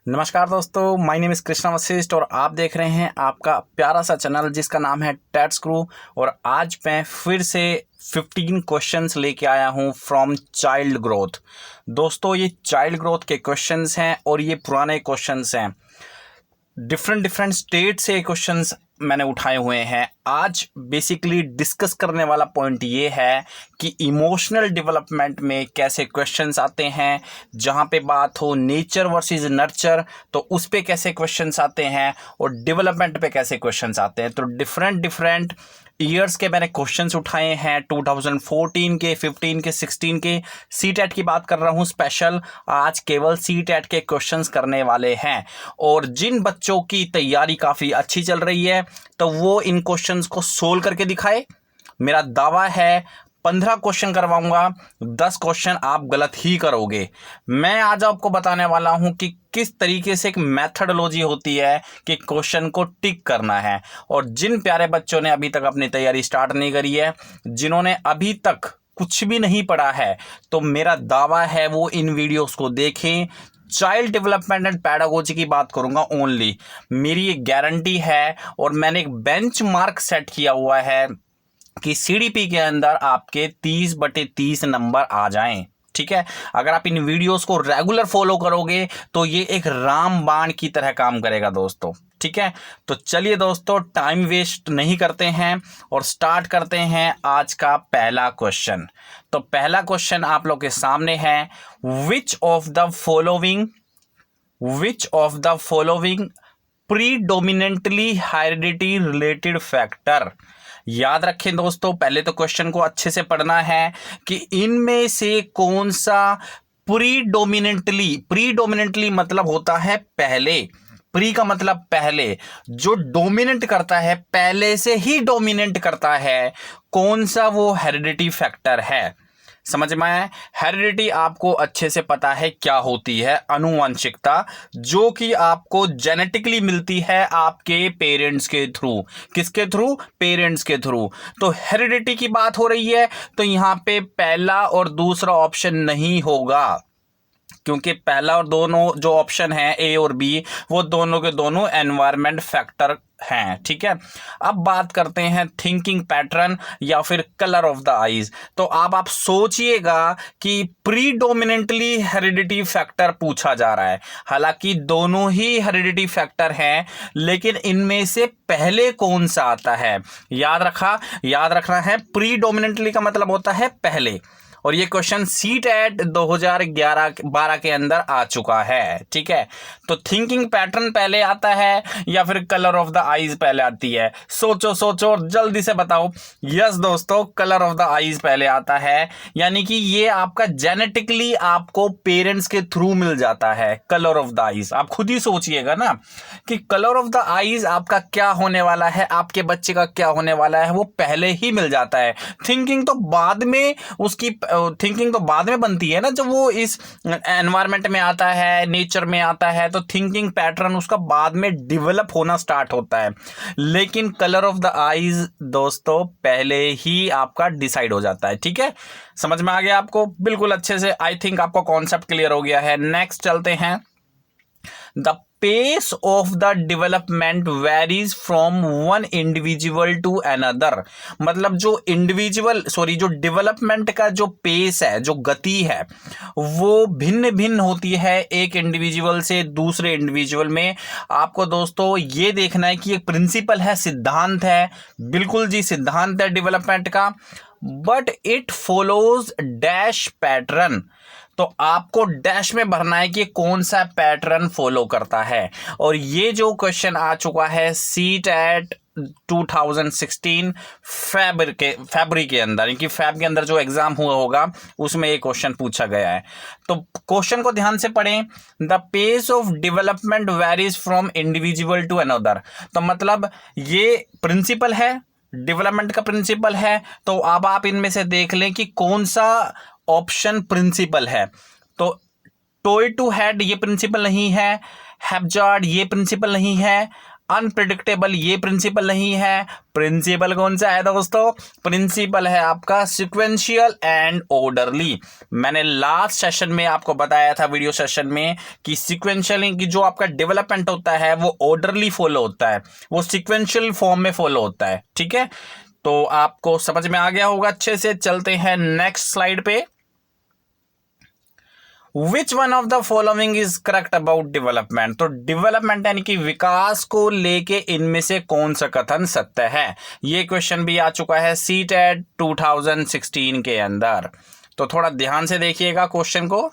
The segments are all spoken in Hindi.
नमस्कार दोस्तों, my name is Krishna Vashishtha और आप देख रहे हैं आपका प्यारा सा चैनल जिसका नाम है टैट्स क्रू। और आज मैं फिर से 15 क्वेश्चंस लेके आया हूं फ्रॉम चाइल्ड ग्रोथ। दोस्तों, ये चाइल्ड ग्रोथ के क्वेश्चंस हैं और ये पुराने क्वेश्चंस हैं। डिफरेंट स्टेट से क्वेश्चंस मैंने उठाए हुए हैं। आज बेसिकली डिस्कस करने वाला पॉइंट ये है कि इमोशनल डेवलपमेंट में कैसे क्वेश्चंस आते हैं। जहाँ पे बात हो नेचर वर्सेस नर्चर तो उस पे कैसे क्वेश्चंस आते हैं और डेवलपमेंट पे कैसे क्वेश्चंस आते हैं। तो डिफरेंट ईयर्स के मैंने क्वेश्चंस उठाए हैं, 2014 के, 15 के, 16 के। सीटेट की बात कर रहा हूँ स्पेशल। आज केवल सीटेट के क्वेश्चंस करने वाले हैं और जिन बच्चों की तैयारी काफ़ी अच्छी चल रही है तो वो इन क्वेश्चंस को सोल्व करके दिखाए। मेरा दावा है 15 क्वेश्चन करवाऊंगा, 10 क्वेश्चन आप गलत ही करोगे। मैं आज आपको बताने वाला हूं कि किस तरीके से एक मेथडोलॉजी होती है कि क्वेश्चन को टिक करना है। और जिन प्यारे बच्चों ने अभी तक अपनी तैयारी स्टार्ट नहीं करी है, जिन्होंने अभी तक कुछ भी नहीं पढ़ा है, तो मेरा दावा है वो इन वीडियोस को देखें। चाइल्ड डेवलपमेंट एंड पैडागोजी की बात करूंगा ओनली, मेरी एक गारंटी है और मैंने एक बेंचमार्क सेट किया हुआ है कि सीडीपी के अंदर आपके 30/30 नंबर आ जाएं। ठीक है, अगर आप इन वीडियोस को रेगुलर फॉलो करोगे तो ये एक रामबाण की तरह काम करेगा दोस्तों। ठीक है, तो चलिए दोस्तों, टाइम वेस्ट नहीं करते हैं और स्टार्ट करते हैं आज का पहला क्वेश्चन। तो पहला क्वेश्चन आप लोग के सामने है, विच of the following predominantly heredity related factor. याद रखें दोस्तों, पहले तो क्वेश्चन को अच्छे से पढ़ना है कि इनमें से कौन सा प्रीडोमिनेंटली मतलब होता है पहले। प्री का मतलब पहले, जो डोमिनेंट करता है, पहले से ही डोमिनेंट करता है, कौन सा वो हेरिडिटी फैक्टर है। समझ में आया? हेरिडिटी आपको अच्छे से पता है क्या होती है, आनुवंशिकता, जो कि आपको जेनेटिकली मिलती है आपके पेरेंट्स के थ्रू। किसके थ्रू? पेरेंट्स के थ्रू। तो हेरिडिटी की बात हो रही है तो यहां पे पहला और दूसरा ऑप्शन नहीं होगा, क्योंकि पहला और दोनों जो ऑप्शन है ए और बी, वो दोनों के दोनों एनवायरमेंट फैक्टर हैं। ठीक है, अब बात करते हैं थिंकिंग पैटर्न या फिर कलर ऑफ द आईज। तो आप सोचिएगा कि प्रीडोमिनेंटली हेरिडिटी फैक्टर पूछा जा रहा है। हालांकि दोनों ही हेरिडिटी फैक्टर हैं, लेकिन इनमें से पहले कौन सा आता है। याद रखना है, प्रीडोमिनेंटली का मतलब होता है पहले। और ये क्वेश्चन सीटेट 2011-12 के अंदर आ चुका है। ठीक है, तो थिंकिंग पैटर्न पहले आता है या फिर कलर ऑफ द आईज पहले आती है? सोचो और जल्दी से बताओ। यस दोस्तों, कलर ऑफ द आईज पहले आता है, यानी कि ये आपका जेनेटिकली आपको पेरेंट्स के थ्रू मिल जाता है। कलर ऑफ द आईज आप खुद ही सोचिएगा ना कि कलर ऑफ द आईज आपका क्या होने वाला है, आपके बच्चे का क्या होने वाला है, वो पहले ही मिल जाता है। थिंकिंग तो बाद में बनती है ना, जब वो इस एनवायरनमेंट में आता है, नेचर में आता है, तो थिंकिंग पैटर्न उसका बाद में डेवलप होना स्टार्ट होता है। लेकिन कलर ऑफ द आईज दोस्तों पहले ही आपका डिसाइड हो जाता है। ठीक है, समझ में आ गया आपको? बिल्कुल अच्छे से आई थिंक आपको कॉन्सेप्ट क्लियर हो गया है। नेक्स्ट चलते हैं। The pace of the development varies from one individual to another. मतलब जो डेवलपमेंट का जो पेस है, जो गति है, वो भिन्न होती है एक इंडिविजुअल से दूसरे इंडिविजुअल में। आपको दोस्तों ये देखना है कि एक प्रिंसिपल है, सिद्धांत है, बिल्कुल जी सिद्धांत है डेवलपमेंट का, but it follows dash pattern. तो आपको डैश में भरना है कि कौन सा पैटर्न फॉलो करता है। और ये जो क्वेश्चन आ चुका है सीटेट 2016 फरवरी के अंदर, इनकी फैब के अंदर जो एग्जाम हुआ होगा उसमें ये क्वेश्चन पूछा गया है। तो क्वेश्चन को ध्यान से पढ़ें। The pace of development varies from individual to another. तो मतलब ये प्रिंसिपल है, डेवलपमेंट का प्रिंसिपल है। तो अब आप इनमें से देख लें कि कौन सा ऑप्शन प्रिंसिपल है। तो टॉय टू हेड ये प्रिंसिपल नहीं है, हैप्जार्ड ये प्रिंसिपल नहीं है, अनप्रिडिक्टेबल ये प्रिंसिपल नहीं है। प्रिंसिपल कौन सा है दोस्तों? प्रिंसिपल है आपका सिक्वेंशियल एंड ऑर्डरली। मैंने लास्ट सेशन में आपको बताया था, वीडियो सेशन में, कि सिक्वेंशियल की जो आपका डेवलपमेंट होता है वो ऑर्डरली फॉलो होता है, वो सिक्वेंशियल फॉर्म में फॉलो होता है। ठीक है, तो आपको समझ में आ गया होगा अच्छे से। चलते हैं नेक्स्ट स्लाइड पे। विच one of the following is correct about development? तो डेवलपमेंट यानी कि विकास को लेके इनमें से कौन सा कथन सत्य है? ये क्वेश्चन भी आ चुका है सीटेट 2016 के अंदर, तो थोड़ा ध्यान से देखिएगा क्वेश्चन को।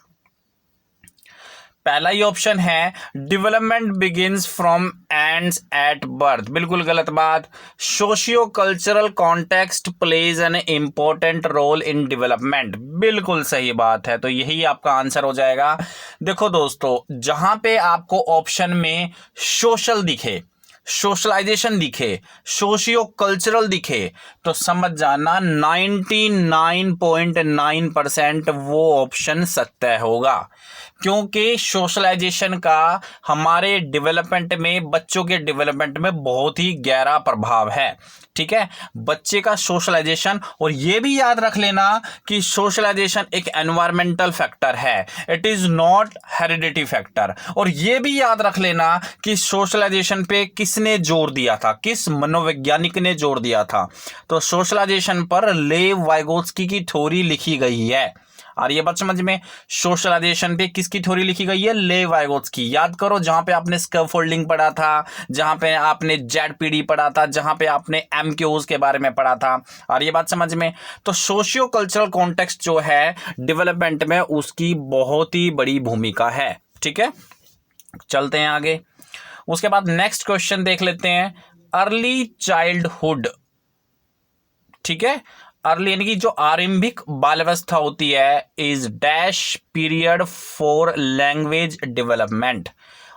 पहला ही ऑप्शन है development begins from ends at birth. बिल्कुल गलत बात। Socio cultural context plays an important role in development. बिल्कुल सही बात है, तो यही आपका आंसर हो जाएगा। देखो दोस्तों, जहां पे आपको ऑप्शन में सोशल दिखे, सोशलाइजेशन दिखे, सोशियो कल्चरल दिखे, तो समझ जाना 99.9% वो ऑप्शन सत्य होगा, क्योंकि सोशलाइजेशन का हमारे डेवलपमेंट में, बच्चों के डेवलपमेंट में बहुत ही गहरा प्रभाव है। ठीक है, बच्चे का सोशलाइजेशन। और ये भी याद रख लेना कि सोशलाइजेशन एक एनवायरमेंटल फैक्टर है, it is not heredity factor. और ये भी याद रख लेना कि सोशलाइजेशन पे किसने जोर दिया था, किस मनोवैज्ञानिक ने जोर दिया था? तो सोशलाइजेशन पर लेव वाइगोत्स्की की थ्योरी लिखी गई है। और ये बात समझ में, सोशलाइजेशन पे किसकी थ्योरी लिखी गई है? लेव वाइगोत्स्की। याद करो, जहां पे आपने स्कैफोल्डिंग पढ़ा था, जहां पे आपने जेडपीडी पढ़ा था, जहां पे आपने एमक्यूज के बारे में पढ़ा था। और ये बात समझ में, तो सोशियो कल्चरल कॉन्टेक्स्ट जो है डेवलपमेंट में, उसकी बहुत ही बड़ी भूमिका है। ठीक है, चलते हैं आगे। उसके बाद नेक्स्ट क्वेश्चन देख लेते हैं, अर्ली चाइल्डहुड। ठीक है, अर्ली यानी कि जो आरंभिक बाल्यावस्था होती है, is dash period for language development.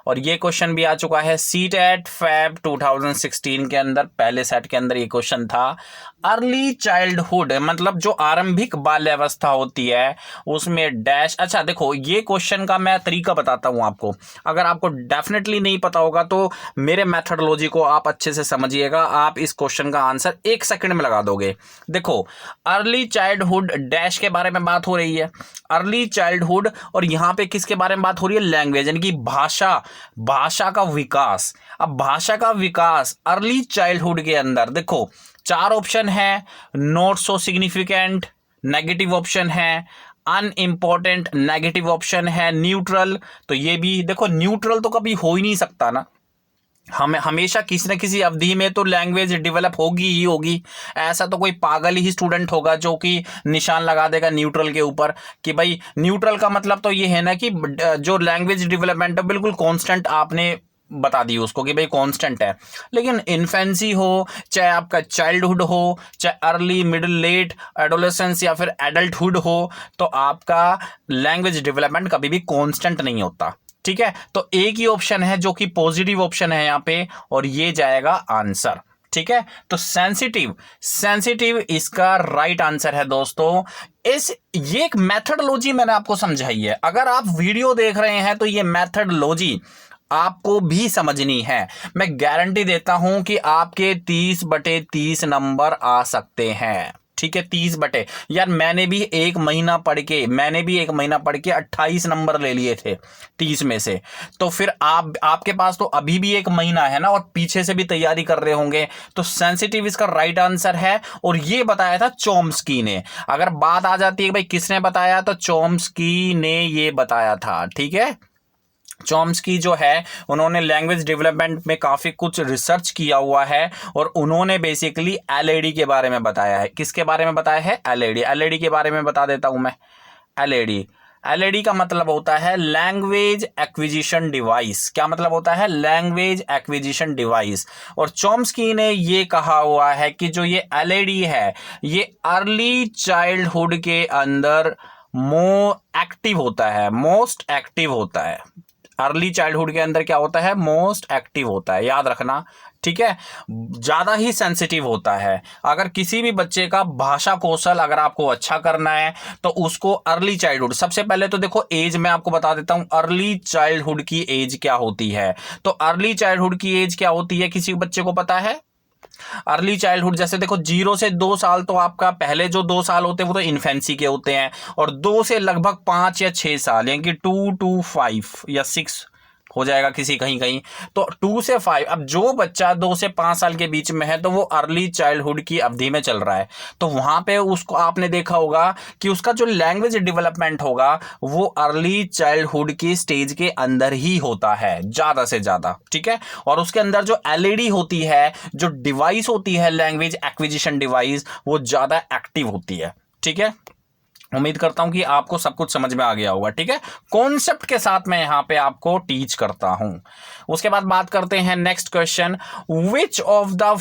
और ये क्वेश्चन भी आ चुका है सीटेट फैब 2016 के अंदर, पहले सेट के अंदर ये क्वेश्चन था। अर्ली चाइल्डहुड मतलब जो आरंभिक बाल्यावस्था होती है उसमें डैश। अच्छा देखो, ये क्वेश्चन का मैं तरीका बताता हूं आपको, अगर आपको डेफिनेटली नहीं पता होगा तो मेरे मेथडोलॉजी को आप अच्छे से समझिएगा, आप इस क्वेश्चन का आंसर 1 सेकंड में लगा दोगे। देखो, अर्ली चाइल्डहुड डैश के बारे में बात हो रही है, अर्ली चाइल्डहुड, और यहां पे किसके बारे में बात हो रही है? लैंग्वेज यानी कि भाषा, भाषा का विकास। अब भाषा का विकास अर्ली चाइल्डहुड के अंदर देखो 4 ऑप्शन है, not so significant negative option है, अनइम्पॉर्टेंट नेगेटिव ऑप्शन है, न्यूट्रल। तो ये भी देखो, न्यूट्रल तो कभी हो ही नहीं सकता ना, हमें हमेशा किसी न किसी अवधि में तो लैंग्वेज डेवलप होगी ही होगी। ऐसा तो कोई पागल ही स्टूडेंट होगा जो कि निशान लगा देगा न्यूट्रल के ऊपर कि भाई न्यूट्रल का मतलब तो ये है ना कि जो लैंग्वेज डेवलपमेंट है बिल्कुल कांस्टेंट आपने बता दी उसको कि भाई कांस्टेंट है। लेकिन इन्फेंसी हो, चाहे आपका चाइल्डहुड हो, चाहे अर्ली मिडिल लेट एडोलेसेंस या फिर एडल्टहुड हो, तो आपका लैंग्वेज डेवलपमेंट कभी भी कांस्टेंट नहीं होता। ठीक है, तो एक ही ऑप्शन है जो कि पॉजिटिव ऑप्शन है यहां पे, और ये जाएगा आंसर। ठीक है, तो सेंसिटिव, सेंसिटिव इसका राइट आंसर है दोस्तों। ये एक मेथडोलॉजी मैंने आपको समझाई है, अगर आप वीडियो देख रहे हैं तो ये मेथडोलॉजी आपको भी समझनी है। मैं गारंटी देता हूं कि आपके 30/30 नंबर आ सकते हैं। ठीक है, 30 यार मैंने भी एक महीना पढ़ के 28 नंबर ले लिए थे 30 में से। तो फिर आपके पास तो अभी भी एक महीना है ना, और पीछे से भी तैयारी कर रहे होंगे। तो सेंसिटिव इसका राइट आंसर है, और ये बताया था चॉम्स्की ने। अगर बात आ जाती है भाई किसने बताया, तो चॉम्स्की ने ये बताया था। ठीक है, चॉम्स्की जो है उन्होंने लैंग्वेज डेवलपमेंट में काफ़ी कुछ रिसर्च किया हुआ है, और उन्होंने बेसिकली एलएडी के बारे में बताया है। किसके बारे में बताया है? एलएडी। एलएडी के बारे में बता देता हूं मैं। एलएडी का मतलब होता है लैंग्वेज एक्विजिशन डिवाइस। क्या मतलब होता है? Language acquisition device. और चॉम्स्की ने ये कहा हुआ है कि जो ये एलएडी है ये अर्ली चाइल्डहुड के अंदर मोस्ट एक्टिव होता है। अर्ली चाइल्डहुड के अंदर क्या होता है, मोस्ट एक्टिव होता है, याद रखना, ठीक है, ज़्यादा ही सेंसिटिव होता है। अगर किसी भी बच्चे का भाषा कौशल अगर आपको अच्छा करना है तो उसको अर्ली चाइल्डहुड, सबसे पहले तो देखो एज मैं आपको बता देता हूं, अर्ली चाइल्डहुड की एज क्या होती है। तो अर्ली चाइल्डहुड की एज क्या होती है, किसी बच्चे को पता है? अर्ली चाइल्डहुड जैसे देखो 0 से 2 साल तो आपका पहले जो 2 साल होते हैं वो तो इन्फेंसी के होते हैं, और 2 से लगभग 5 या 6 साल यानी कि 2 to 5 या 6 हो जाएगा किसी कहीं कहीं, तो 2 से 5। अब जो बच्चा 2 से 5 साल के बीच में है तो वो अर्ली चाइल्डहुड की अवधि में चल रहा है, तो वहां पे उसको आपने देखा होगा कि उसका जो लैंग्वेज डेवलपमेंट होगा वो अर्ली चाइल्डहुड की स्टेज के अंदर ही होता है ज़्यादा से ज़्यादा, ठीक है। और उसके अंदर जो एलईडी होती है, जो डिवाइस होती है लैंग्वेज एक्विजिशन डिवाइस, वो ज़्यादा एक्टिव होती है, ठीक है। उम्मीद करता हूं कि आपको सब कुछ समझ में आ गया होगा, ठीक है। कॉन्सेप्ट के साथ मैं यहां पे आपको टीच करता हूं। उसके बाद बात करते हैं next question, which of the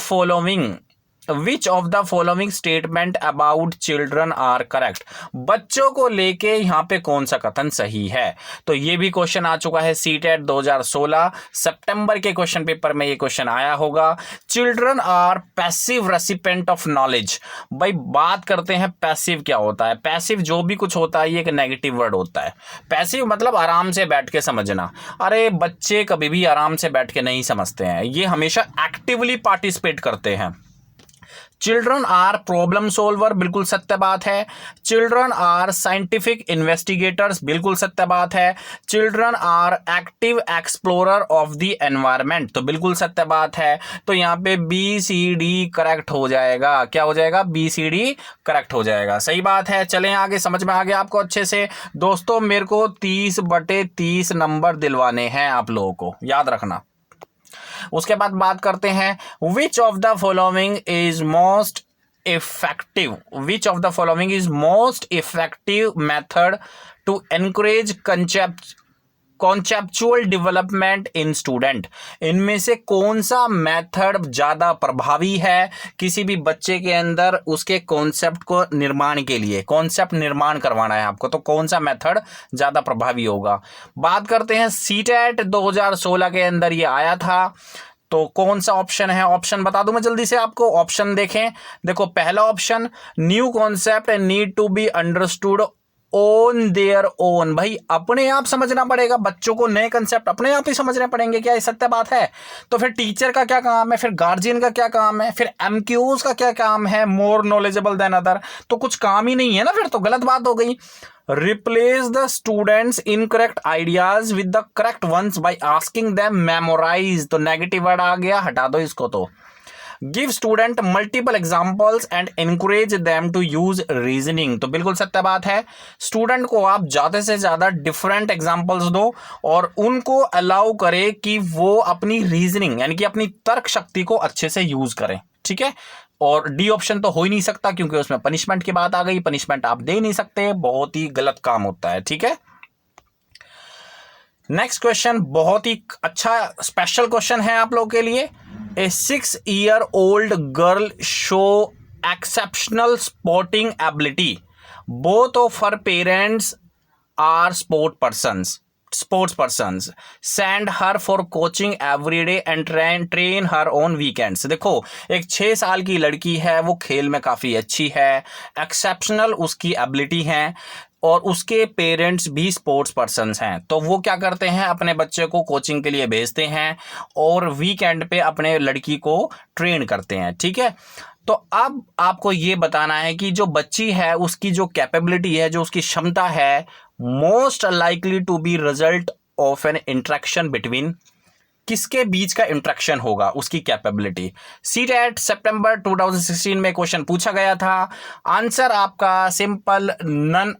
following statement about children are correct. बच्चों को लेके यहां पे कौन सा कथन सही है। तो ये भी क्वेश्चन आ चुका है सीटेट 2016 सितंबर के क्वेश्चन पेपर में, ये क्वेश्चन आया होगा। Children are passive recipient of knowledge. भाई बात करते हैं पैसिव क्या होता है। पैसिव जो भी कुछ होता है ये एक नेगेटिव वर्ड होता है। पैसिव मतलब आराम से बैठ के समझना। अरे बच्चे कभी भी आराम से बैठ के नहीं समझते हैं, ये हमेशा एक्टिवली पार्टिसिपेट करते हैं। चिल्ड्रन आर प्रॉब्लम सोल्वर, बिल्कुल सत्य बात है। चिल्ड्रन आर साइंटिफिक इन्वेस्टिगेटर्स, बिल्कुल सत्य बात है। Children are active explorer of the environment, तो बिल्कुल सत्य बात है। तो यहाँ पे BCD करेक्ट हो जाएगा। क्या हो जाएगा? BCD करेक्ट हो जाएगा, सही बात है। चलें आगे, समझ में आ गया आपको अच्छे से। दोस्तों मेरे को 30/30 नंबर दिलवाने हैं आप लोगों को, याद रखना। उसके बाद बात करते हैं, which of the following is most effective method to encourage conceptual development in student. इनमें से कौन सा मेथड ज्यादा प्रभावी है किसी भी बच्चे के अंदर उसके कॉन्सेप्ट को निर्माण के लिए, कॉन्सेप्ट निर्माण करवाना है आपको, तो कौन सा मेथड ज्यादा प्रभावी होगा। बात करते हैं सीटेट 2016 के अंदर ये आया था, तो कौन सा ऑप्शन है, ऑप्शन बता दूं मैं जल्दी से आपको। ऑप्शन देखें, देखो पहला option, new concept need to be understood on their own. भाई अपने आप समझना पड़ेगा, बच्चों को नए कंसेप्ट अपने आप ही समझने पड़ेंगे। क्या ये सत्य बात है? तो फिर टीचर का क्या काम है, फिर गार्जियन का क्या काम है, फिर MQs का क्या काम है, मोर नॉलेजेबल देन अदर, तो कुछ काम ही नहीं है ना, फिर तो गलत बात हो गई। Replace the students incorrect ideas with the correct ones by asking them memorise, तो नेगेटिव वर्ड आ गया, हटा दो इसको। तो give student multiple examples and encourage them to use reasoning, तो बिल्कुल सत्य बात है। स्टूडेंट को आप ज्यादा से ज्यादा डिफरेंट एग्जाम्पल्स दो और उनको अलाउ करें कि वो अपनी रीजनिंग यानी कि अपनी तर्क शक्ति को अच्छे से यूज करें, ठीक है। और डी ऑप्शन तो हो ही नहीं सकता क्योंकि उसमें पनिशमेंट की बात आ गई, पनिशमेंट आप दे नहीं सकते, बहुत ही गलत काम होता है, ठीक है। नेक्स्ट क्वेश्चन बहुत ही अच्छा स्पेशल क्वेश्चन है आप लोगों के लिए। A 6-year-old girl show exceptional sporting ability, both of her parents are sports persons, send her for coaching every day and train her on weekends। देखो एक 6 साल की लड़की है, वो खेल में काफ़ी अच्छी है, एक्सेप्शनल उसकी एबिलिटी है और उसके पेरेंट्स भी स्पोर्ट्स पर्सन्स हैं, तो वो क्या करते हैं, अपने बच्चे को कोचिंग के लिए भेजते हैं और वीकेंड पे अपने लड़की को ट्रेन करते हैं, ठीक है। तो अब आपको ये बताना है कि जो बच्ची है उसकी जो कैपेबिलिटी है, जो उसकी क्षमता है, most likely to be result of an interaction between, किसके बीच का इंट्रैक्शन होगा उसकी कैपेबिलिटी। सीटेट सितंबर 2016 में क्वेश्चन पूछा गया था। आंसर आपका सिंपल, नन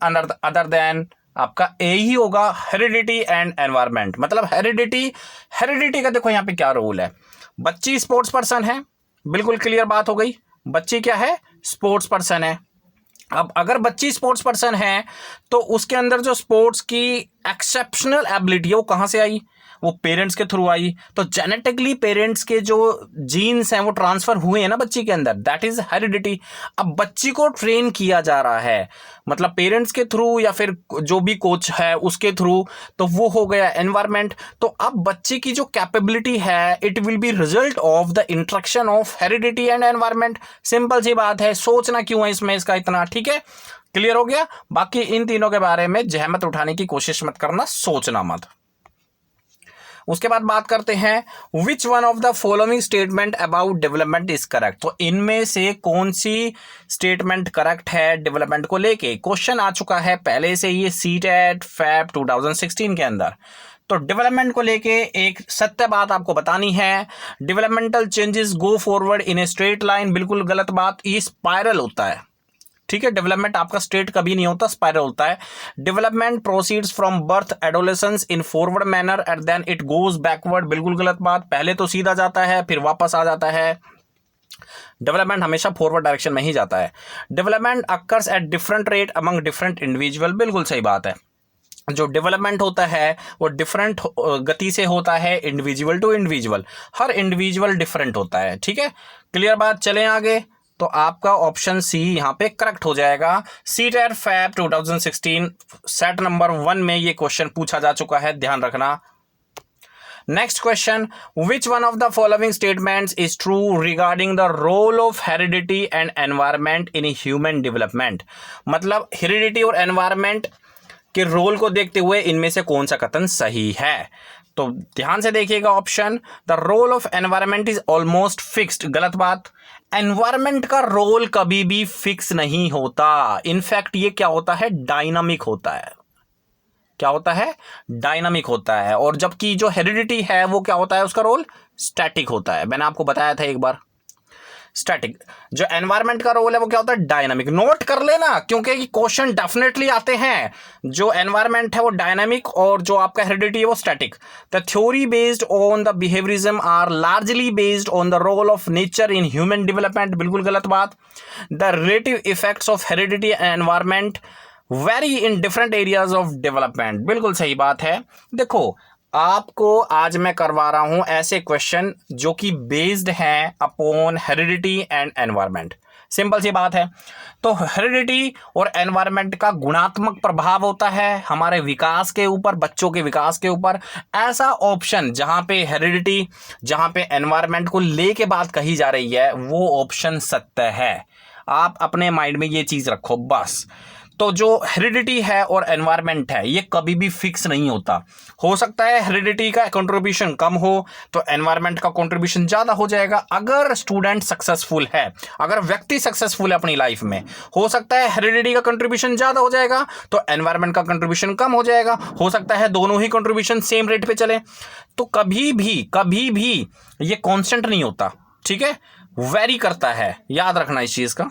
अदर देन आपका ए ही होगा, हेरिडिटी एंड एनवायरनमेंट। मतलब हेरिडिटी का देखो यहाँ पे क्या रूल है, बच्ची स्पोर्ट्स पर्सन है, बिल्कुल क्लियर बात हो गई, बच्ची क्या है, स्पोर्ट्स पर्सन है। अब अगर बच्ची स्पोर्ट्स पर्सन है तो उसके अंदर जो स्पोर्ट्स की एक्सेप्शनल एबिलिटी है वो कहां से आई, वो पेरेंट्स के थ्रू आई, तो जेनेटिकली पेरेंट्स के जो जीन्स हैं वो ट्रांसफर हुए हैं ना बच्ची के अंदर, दैट इज हेरिडिटी। अब बच्ची को ट्रेन किया जा रहा है, मतलब पेरेंट्स के थ्रू या फिर जो भी कोच है उसके थ्रू, तो वो हो गया एनवायरमेंट। तो अब बच्चे की जो कैपेबिलिटी है it will be result of the interaction of heredity and environment. Simple सी बात है, सोचना क्यों है इसमें इसका इतना, ठीक है, क्लियर हो गया। बाकी इन तीनों के बारे में जहमत उठाने की कोशिश मत करना, सोचना मत। उसके बाद बात करते हैं विच one of the following statement about development is correct. तो इनमें से कौन सी स्टेटमेंट करेक्ट है डेवलपमेंट को लेके। क्वेश्चन आ चुका है पहले से ये सीटेट फैब 2016 के अंदर। तो डेवलपमेंट को लेके एक सत्य बात आपको बतानी है, developmental changes go forward in a straight line, बिल्कुल गलत बात, ये स्पाइरल होता है, ठीक है। डेवलपमेंट आपका स्ट्रेट कभी नहीं होता, स्पाइरल होता है। Development proceeds from birth adolescence in forward manner and then it goes backward, बिल्कुल गलत बात, पहले तो सीधा जाता है फिर वापस आ जाता है। डेवलपमेंट हमेशा फॉरवर्ड डायरेक्शन में ही जाता है। Development occurs at different rate among different individual, बिल्कुल सही बात है। जो डेवलपमेंट होता है वो डिफरेंट गति से होता है, इंडिविजुअल टू इंडिविजुअल, हर इंडिविजुअल डिफरेंट होता है, ठीक है, क्लियर बात। चलें आगे, तो आपका ऑप्शन सी यहां पे करेक्ट हो जाएगा। सीटेट फैब 2016 सेट नंबर 1 में ये क्वेश्चन पूछा जा चुका है, ध्यान रखना। Next question, which one of the following statements is true regarding the role of heredity and environment in human development. मतलब हेरिडिटी और एनवायरमेंट के रोल को देखते हुए इनमें से कौन सा कथन सही है। तो ध्यान से देखिएगा option, the role of environment is almost fixed, गलत बात। एनवायरमेंट का रोल कभी भी फिक्स नहीं होता, इनफैक्ट ये क्या होता है, डायनामिक होता है। क्या होता है, डायनामिक होता है। और जबकि जो हेरिडिटी है वो क्या होता है, उसका रोल स्टैटिक होता है, मैंने आपको बताया था एक बार, स्टैटिक। जो एनवायरनमेंट का रोल है वो क्या होता है, डायनामिक। नोट कर लेना क्योंकि क्वेश्चन डेफिनेटली आते हैं। जो एनवायरनमेंट है वो डायनामिक और जो आपका हेरिडिटी है वो static. The theory based on the behaviourism are largely based on the role of nature in human development, बिल्कुल गलत बात। The relative effects of heredity and environment vary in different areas of development, बिल्कुल सही बात है। देखो आपको आज मैं करवा रहा हूं ऐसे क्वेश्चन जो कि बेस्ड हैं upon heredity and environment, simple सी बात है। तो हेरिडिटी और एनवायरनमेंट का गुणात्मक प्रभाव होता है हमारे विकास के ऊपर, बच्चों के विकास के ऊपर। ऐसा ऑप्शन जहां पे हेरिडिटी, जहां पे एनवायरनमेंट को लेके बात कही जा रही है, वो ऑप्शन सत्य है। आप अपने माइंड में ये चीज रखो बस। तो जो हेरिडिटी है और एनवायरनमेंट है ये कभी भी फिक्स नहीं होता। हो सकता है हेरिडिटी का कंट्रीब्यूशन कम हो तो एनवायरनमेंट का कंट्रीब्यूशन ज्यादा हो जाएगा। अगर स्टूडेंट सक्सेसफुल है, अगर व्यक्ति सक्सेसफुल है अपनी लाइफ में, हो सकता है हेरिडिटी का कंट्रीब्यूशन ज्यादा हो जाएगा तो एनवायरनमेंट का कंट्रीब्यूशन कम हो जाएगा। हो सकता है दोनों ही कंट्रीब्यूशन सेम रेट पे चले। तो कभी भी ये कांस्टेंट नहीं होता, ठीक है, वेरी करता है, याद रखना इस चीज का।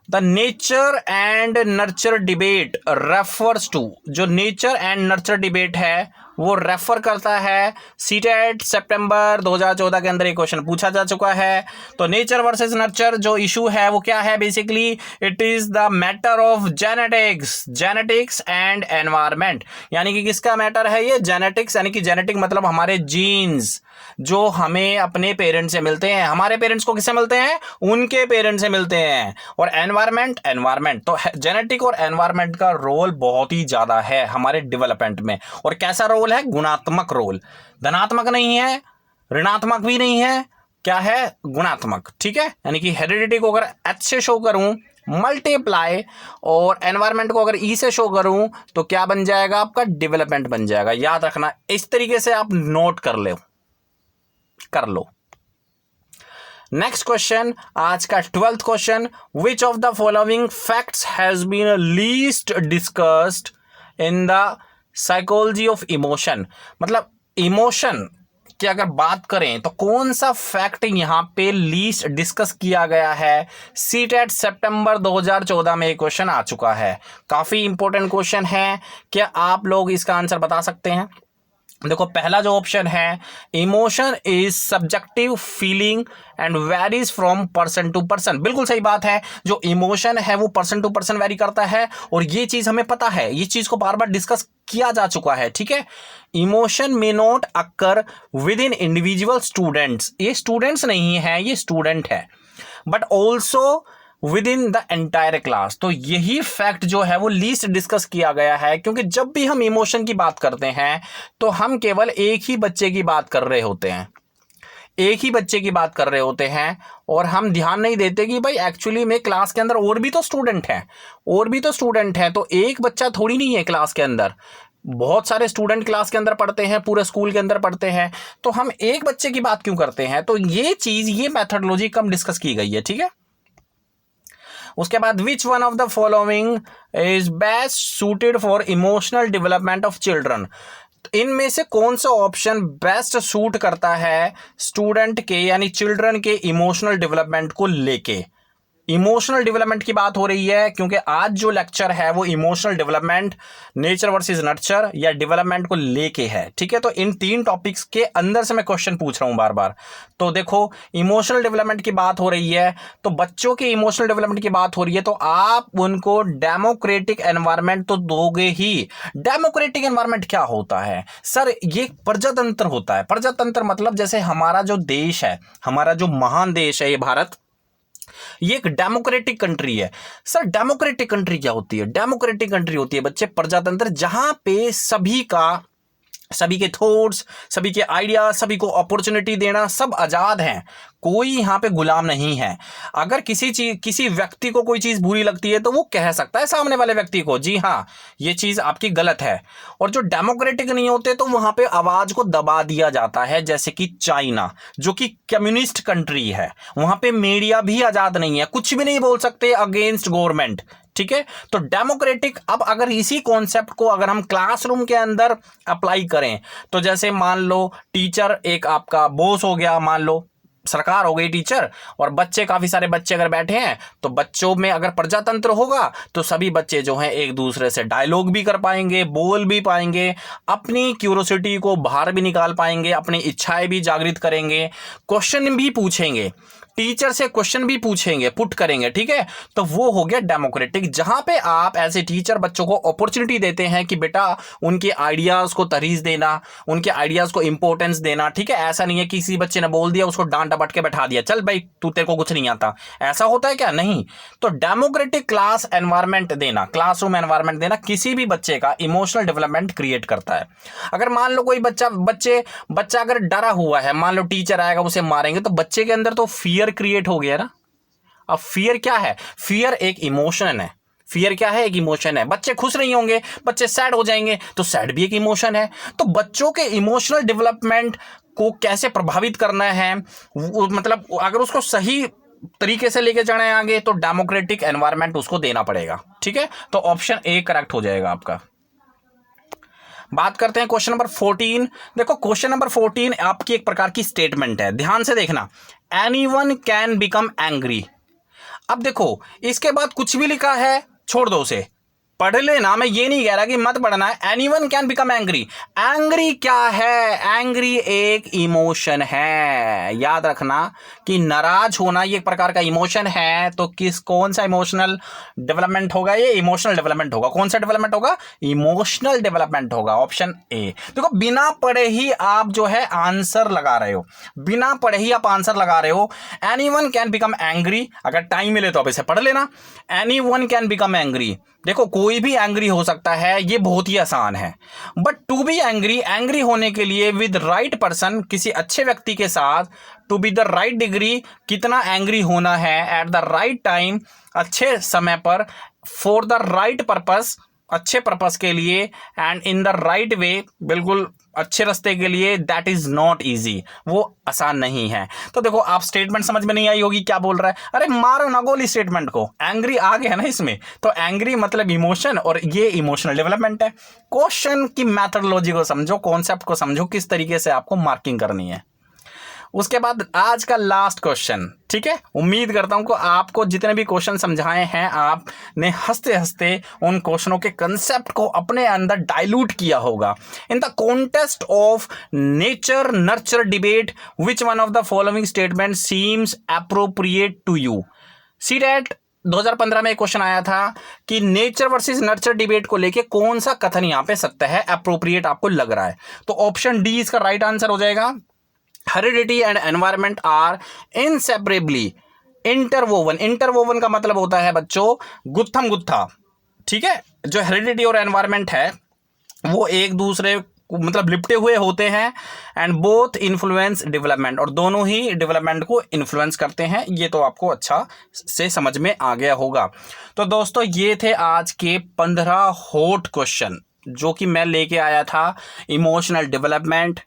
The nature and nurture debate refers to, जो नेचर एंड नर्चर डिबेट है वो रेफर करता है सीटेट सितंबर 2014 के अंदर एक क्वेश्चन पूछा जा चुका है। तो नेचर वर्सेस नर्चर जो इशू है वो क्या है, basically it is the matter of genetics and environment. यानी कि किसका मैटर है ये, जेनेटिक्स, यानी कि जेनेटिक मतलब हमारे जीन्स जो हमें अपने पेरेंट्स से मिलते हैं। हमारे पेरेंट्स को किससे मिलते हैं, उनके पेरेंट्स से मिलते हैं। और एनवायरनमेंट, तो जेनेटिक और एनवायरनमेंट का रोल बहुत ही ज्यादा है हमारे डेवलपमेंट में। और कैसा रोल है, गुणात्मक रोल, धनात्मक नहीं है, ऋणात्मक भी नहीं है, क्या है, गुणात्मक, ठीक है। यानी कि हेरिडिटी को अगर एच से शो करूं मल्टीप्लाई और एनवायरनमेंट को अगर ई से शो करूं तो क्या बन जाएगा, आपका डेवलपमेंट बन जाएगा। याद रखना, इस तरीके से आप नोट कर लो। नेक्स्ट क्वेश्चन, आज का 12th question, which of the following facts has been least discussed in the psychology of emotion. मतलब इमोशन की अगर बात करें तो कौन सा फैक्ट यहां पे लीस्ट डिस्कस किया गया है। सीटेट सितंबर 2014 में एक क्वेश्चन आ चुका है, काफी इंपॉर्टेंट क्वेश्चन है। क्या आप लोग इसका आंसर बता सकते हैं? देखो पहला जो ऑप्शन है, emotion is subjective feeling and varies from person to person. बिल्कुल सही बात है, जो इमोशन है वो पर्सन टू पर्सन वेरी करता है, और ये चीज हमें पता है, ये चीज को बार बार डिस्कस किया जा चुका है, ठीक है। Emotion may not occur with in individual students, ये स्टूडेंट्स नहीं है, ये स्टूडेंट है, but also with in the entire class. तो यही फैक्ट जो है वो लीस्ट डिस्कस किया गया है, क्योंकि जब भी हम इमोशन की बात करते हैं तो हम केवल एक ही बच्चे की बात कर रहे होते हैं, एक ही बच्चे की बात कर रहे होते हैं, और हम ध्यान नहीं देते कि भाई एक्चुअली में क्लास के अंदर और भी तो स्टूडेंट हैं, और भी तो स्टूडेंट हैं। तो एक बच्चा थोड़ी नहीं है क्लास के अंदर, बहुत सारे स्टूडेंट क्लास के अंदर पढ़ते हैं, पूरे स्कूल के अंदर पढ़ते हैं, तो हम एक बच्चे की बात क्यों करते हैं। तो ये चीज, ये मैथडोलॉजी कम डिस्कस की गई है, ठीक है। उसके बाद विच one of the following is best suited for emotional development of children. इनमें से कौन सा ऑप्शन बेस्ट सूट करता है स्टूडेंट के यानी चिल्ड्रन के इमोशनल डेवलपमेंट को लेके। इमोशनल डेवलपमेंट की बात हो रही है, क्योंकि आज जो लेक्चर है वो emotional development, nature versus nurture या डेवलपमेंट को लेके है, ठीक है। तो इन तीन टॉपिक्स के अंदर से मैं क्वेश्चन पूछ रहा हूं बार बार। तो देखो इमोशनल डेवलपमेंट की बात हो रही है, तो बच्चों के इमोशनल डेवलपमेंट की बात हो रही है, तो आप उनको डेमोक्रेटिक एनवायरनमेंट तो दोगे ही। डेमोक्रेटिक एनवायरनमेंट क्या होता है सर? ये प्रजातंत्र होता है। प्रजातंत्र मतलब जैसे हमारा जो देश है, हमारा जो महान देश है ये भारत, ये एक डेमोक्रेटिक कंट्री है। सर डेमोक्रेटिक कंट्री क्या होती है? डेमोक्रेटिक कंट्री होती है बच्चे प्रजातंत्र, जहां पे सभी के थॉट्स, सभी के आइडिया, सभी को अपॉर्चुनिटी देना, सब आजाद हैं, कोई यहां पे गुलाम नहीं है। अगर किसी व्यक्ति को कोई चीज बुरी लगती है तो वो कह सकता है सामने वाले व्यक्ति को, जी हाँ ये चीज आपकी गलत है। और जो डेमोक्रेटिक नहीं होते तो वहां पे आवाज को दबा दिया जाता है, जैसे कि चाइना जो कि कम्युनिस्ट कंट्री है, वहां पे मीडिया भी आजाद नहीं है, कुछ भी नहीं बोल सकते अगेंस्ट गवर्नमेंट, ठीक है। तो डेमोक्रेटिक, अब अगर इसी कॉन्सेप्ट को अगर हम क्लासरूम के अंदर अप्लाई करें, तो जैसे मान लो टीचर एक आपका बॉस हो गया, मान लो सरकार हो गई टीचर, और बच्चे, काफी सारे बच्चे अगर बैठे हैं, तो बच्चों में अगर प्रजातंत्र होगा तो सभी बच्चे जो हैं एक दूसरे से डायलॉग भी कर पाएंगे, बोल भी पाएंगे, अपनी क्यूरोसिटी को बाहर भी निकाल पाएंगे, अपनी इच्छाएं भी जागृत करेंगे, क्वेश्चन भी पूछेंगे, टीचर से क्वेश्चन भी पूछेंगे, पुट करेंगे, ठीक है। तो वो हो गया डेमोक्रेटिक, जहां पे आप एज ए टीचर बच्चों को अपॉर्चुनिटी देते हैं कि बेटा उनके आइडियाज को तरीज देना, उनके आइडियाज को इंपॉर्टेंस देना, ठीक है। ऐसा नहीं है कि किसी बच्चे ने बोल दिया उसको डांट डपट के बैठा दिया, चल भाई तू, तेरे को कुछ नहीं आता, ऐसा होता है क्या? नहीं। तो डेमोक्रेटिक क्लास एनवायरमेंट देना, क्लासरूम एनवायरमेंट देना किसी भी बच्चे का इमोशनल डेवलपमेंट क्रिएट करता है। अगर मान लो कोई बच्चा अगर डरा हुआ है, मान लो टीचर आएगा उसे मारेंगे, तो बच्चे के अंदर तो फियर क्रिएट हो गया ना। अब फियर क्या है? फियर एक इमोशन है। फियर क्या है? एक इमोशन है। बच्चे खुश नहीं होंगे, बच्चे सैड हो जाएंगे, तो सैड भी एक इमोशन है। तो बच्चों के इमोशनल डेवलपमेंट को कैसे प्रभावित करना है, मतलब अगर उसको सही तरीके से लेके जाना है आगे, तो डेमोक्रेटिक एनवायरनमेंट उसको देना पड़ेगा, ठीक है। तो ऑप्शन ए करेक्ट हो जाएगा आपका। बात करते हैं क्वेश्चन नंबर 14। देखो क्वेश्चन नंबर 14 आपकी एक प्रकार की स्टेटमेंट है, ध्यान से देखना। Anyone can become angry. अब देखो इसके बाद कुछ भी लिखा है छोड़ दो उसे, पढ़ लेना, मैं ये नहीं कह रहा कि मत पढ़ना है। Anyone can become angry. Angry क्या है? एंग्री एक इमोशन है, याद रखना कि नाराज होना ये एक प्रकार का इमोशन है। तो कौन सा इमोशनल डेवलपमेंट होगा? ये इमोशनल डेवलपमेंट होगा। कौन सा डेवलपमेंट होगा? इमोशनल डेवलपमेंट होगा, ऑप्शन ए। देखो बिना पढ़े ही आप जो है आंसर लगा रहे हो, बिना पढ़े ही आप आंसर लगा रहे हो। एनीवन कैन बिकम एंग्री, अगर टाइम मिले तो आप इसे पढ़ लेना। एनीवन कैन बिकम एंग्री, देखो कोई भी एंग्री हो सकता है, ये बहुत ही आसान है। But to be angry, angry होने के लिए विद राइट पर्सन, किसी अच्छे व्यक्ति के साथ, to be the right degree, कितना एंग्री होना है एट द राइट टाइम, अच्छे समय पर, फॉर द राइट पर्पस, अच्छे पर्पस के लिए, and in the right way, बिल्कुल अच्छे रास्ते के लिए, दैट इज नॉट इजी, वो आसान नहीं है। तो देखो आप स्टेटमेंट समझ में नहीं आई होगी क्या बोल रहा है, अरे मारो ना गोली स्टेटमेंट को, एंग्री आ गया ना इसमें। तो एंग्री मतलब इमोशन, और ये इमोशनल डेवलपमेंट है। क्वेश्चन की मैथडोलॉजी को समझो, कॉन्सेप्ट को समझो, किस तरीके से आपको मार्किंग करनी है। उसके बाद आज का लास्ट क्वेश्चन, ठीक है। उम्मीद करता हूं कि आपको जितने भी क्वेश्चन समझाए हैं आपने हंसते हंसते उन क्वेश्चनों के कंसेप्ट को अपने अंदर डाइल्यूट किया होगा। In the context of nature nurture debate which one of the following statement seems appropriate to you. CTET 2015 में एक क्वेश्चन आया था कि नेचर वर्सेस नर्चर डिबेट को लेके कौन सा कथन यहां पे सत्य है, अप्रोप्रिएट आपको लग रहा है। तो ऑप्शन डी इसका राइट आंसर हो जाएगा। Heredity and environment are inseparably interwoven. Interwoven का मतलब होता है बच्चों गुत्थम गुत्था, ठीक है। जो हेरिडिटी और एनवायरमेंट है वो एक दूसरे मतलब लिपटे हुए होते हैं। एंड बोथ इन्फ्लुएंस डेवलपमेंट, और दोनों ही डेवलपमेंट को इन्फ्लुएंस करते हैं। ये तो आपको अच्छा से समझ में आ गया होगा। तो दोस्तों ये थे आज के 15 हॉट क्वेश्चन जो कि मैं लेके आया था। इमोशनल डेवलपमेंट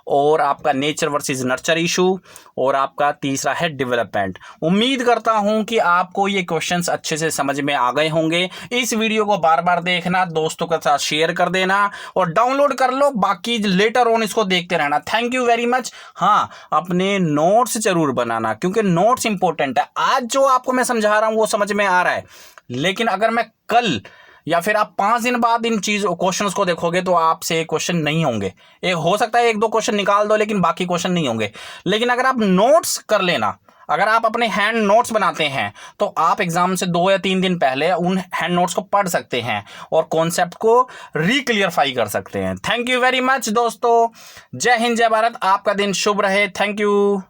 और आपका नेचर वर्सेस नर्चर इशू और आपका तीसरा है डेवलपमेंट। उम्मीद करता हूं कि आपको ये क्वेश्चंस अच्छे से समझ में आ गए होंगे। इस वीडियो को बार बार देखना, दोस्तों के साथ शेयर कर देना और डाउनलोड कर लो, बाकी लेटर ऑन इसको देखते रहना। Thank you very much. हाँ, अपने नोट्स जरूर बनाना क्योंकि नोट्स इंपॉर्टेंट है। आज जो आपको मैं समझा रहा हूं वो समझ में आ रहा है, लेकिन अगर मैं कल या फिर आप 5 दिन बाद इन चीज़ों क्वेश्चंस को देखोगे तो आपसे क्वेश्चन नहीं होंगे। एक हो सकता है 1-2 क्वेश्चन निकाल दो लेकिन बाकी क्वेश्चन नहीं होंगे। लेकिन अगर आप नोट्स कर लेना, अगर आप अपने हैंड नोट्स बनाते हैं तो आप एग्जाम से 2 या 3 दिन पहले उन हैंड नोट्स को पढ़ सकते हैं और कॉन्सेप्ट को रिक्लियरफाई कर सकते हैं। थैंक यू वेरी मच दोस्तों। जय हिंद, जय भारत। आपका दिन शुभ रहे। Thank you.